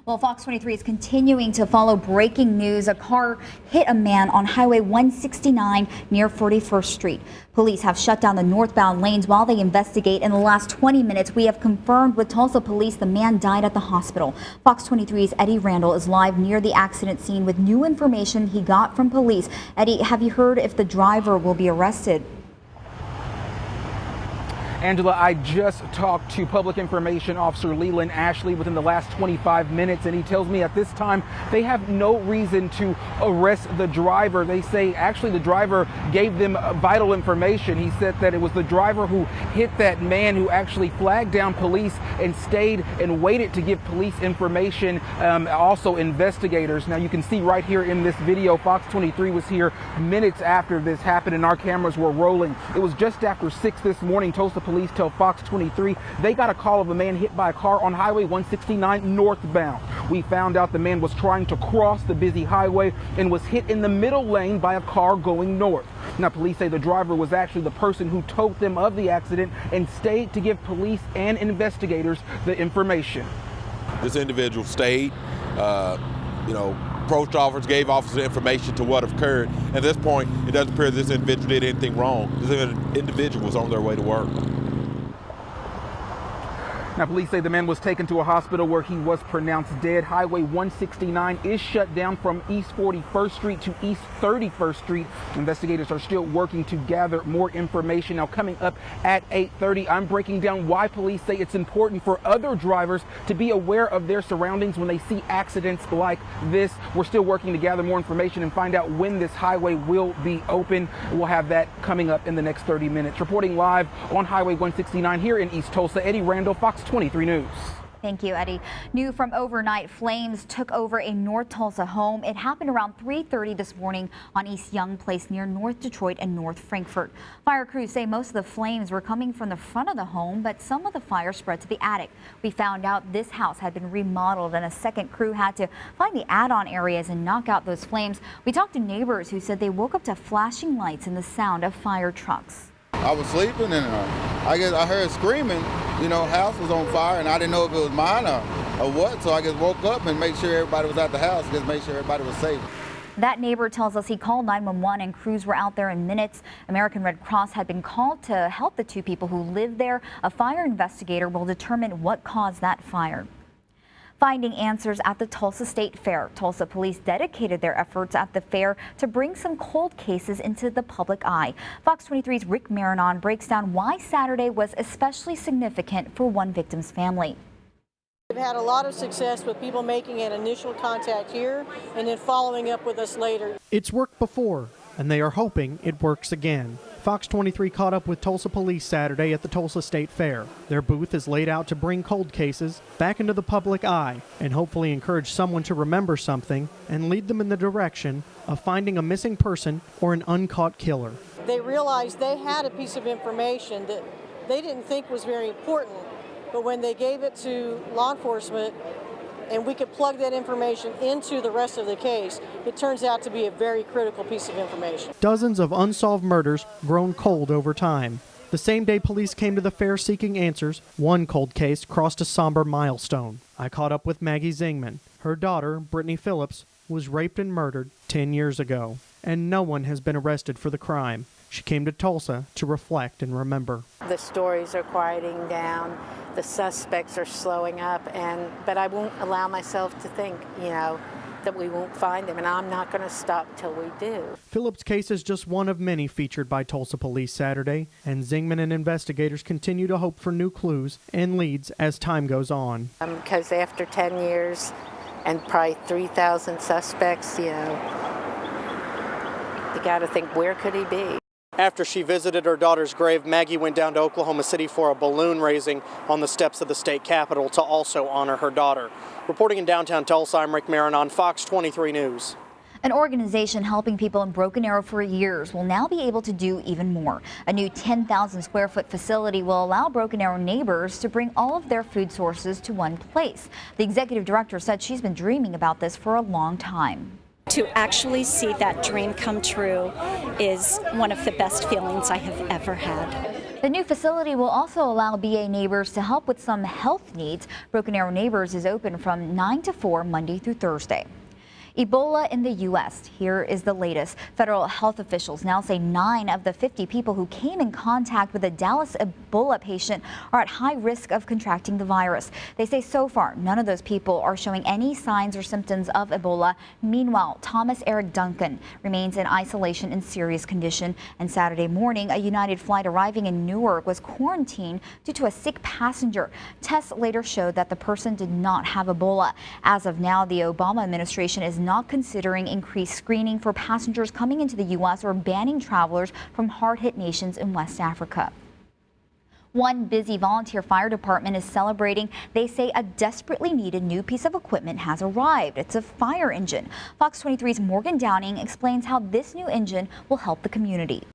Well, Fox 23 is continuing to follow breaking news. A car hit a man on Highway 169 near 41st Street. Police have shut down the northbound lanes while they investigate. In the last 20 minutes, we have confirmed with Tulsa police the man died at the hospital. Fox 23's Eddie Randall is live near the accident scene with new information he got from police. Eddie, have you heard if the driver will be arrested? Angela, I just talked to Public Information Officer Leland Ashley within the last 25 minutes, and he tells me at this time they have no reason to arrest the driver. They say actually the driver gave them vital information. He said that it was the driver who hit that man who actually flagged down police and stayed and waited to give police information, also investigators. Now you can see right here in this video, Fox 23 was here minutes after this happened and our cameras were rolling. It was just after 6 this morning. Tulsa police tell Fox 23 they got a call of a man hit by a car on Highway 169 northbound. We found out the man was trying to cross the busy highway and was hit in the middle lane by a car going north. Now, police say the driver was actually the person who told them of the accident and stayed to give police and investigators the information. This individual stayed, approached officers, gave officers information to what occurred. At this point, it doesn't appear this individual did anything wrong. This individual was on their way to work. Now, police say the man was taken to a hospital where he was pronounced dead. Highway 169 is shut down from East 41st Street to East 31st Street. Investigators are still working to gather more information. Now, coming up at 8:30, I'm breaking down why police say it's important for other drivers to be aware of their surroundings when they see accidents like this. We're still working to gather more information and find out when this highway will be open. We'll have that coming up in the next 30 minutes. Reporting live on Highway 169 here in East Tulsa, Eddie Randall, Fox 23 News. Thank you, Eddie. New from overnight, flames took over a North Tulsa home. It happened around 3:30 this morning on East Young Place near North Detroit and North Frankfort. Fire crews say most of the flames were coming from the front of the home, but some of the fire spread to the attic. We found out this house had been remodeled and a second crew had to find the add-on areas and knock out those flames. We talked to neighbors who said they woke up to flashing lights and the sound of fire trucks. I was sleeping and I heard screaming, house was on fire and I didn't know if it was mine or what. So I just woke up and made sure everybody was at the house, just make sure everybody was safe. That neighbor tells us he called 911 and crews were out there in minutes. American Red Cross had been called to help the two people who lived there. A fire investigator will determine what caused that fire. Finding answers at the Tulsa State Fair. Tulsa police dedicated their efforts at the fair to bring some cold cases into the public eye. Fox 23's Rick Marinon breaks down why Saturday was especially significant for one victim's family. We've had a lot of success with people making an initial contact here and then following up with us later. It's worked before, and they are hoping it works again. Fox 23 caught up with Tulsa police Saturday at the Tulsa State Fair. Their booth is laid out to bring cold cases back into the public eye and hopefully encourage someone to remember something and lead them in the direction of finding a missing person or an uncaught killer. They realized they had a piece of information that they didn't think was very important, but when they gave it to law enforcement and we could plug that information into the rest of the case, it turns out to be a very critical piece of information. Dozens of unsolved murders grown cold over time. The same day police came to the fair seeking answers, one cold case crossed a somber milestone. I caught up with Maggie Zingman. Her daughter, Brittany Phillips, was raped and murdered 10 years ago, and no one has been arrested for the crime. She came to Tulsa to reflect and remember. The stories are quieting down, the suspects are slowing up, but I won't allow myself to think, that we won't find them, and I'm not going to stop till we do. Phillips' case is just one of many featured by Tulsa police Saturday, and Zingman and investigators continue to hope for new clues and leads as time goes on. Because after 10 years and probably 3,000 suspects, you got to think, where could he be? After she visited her daughter's grave, Maggie went down to Oklahoma City for a balloon raising on the steps of the state capitol to also honor her daughter. Reporting in downtown Tulsa, I'm Rick Marinon, Fox 23 News. An organization helping people in Broken Arrow for years will now be able to do even more. A new 10,000 square foot facility will allow Broken Arrow neighbors to bring all of their food sources to one place. The executive director said she's been dreaming about this for a long time. To actually see that dream come true is one of the best feelings I have ever had. The new facility will also allow BA neighbors to help with some health needs. Broken Arrow Neighbors is open from 9 to 4 Monday through Thursday. Ebola in the U.S. Here is the latest. Federal health officials now say 9 of the 50 people who came in contact with a Dallas Ebola patient are at high risk of contracting the virus. They say so far none of those people are showing any signs or symptoms of Ebola. Meanwhile, Thomas Eric Duncan remains in isolation in serious condition. And Saturday morning, a United flight arriving in Newark was quarantined due to a sick passenger. Tests later showed that the person did not have Ebola. As of now, the Obama administration is not considering increased screening for passengers coming into the U.S. or banning travelers from hard-hit nations in West Africa. One busy volunteer fire department is celebrating. They say a desperately needed new piece of equipment has arrived. It's a fire engine. Fox 23's Morgan Downing explains how this new engine will help the community.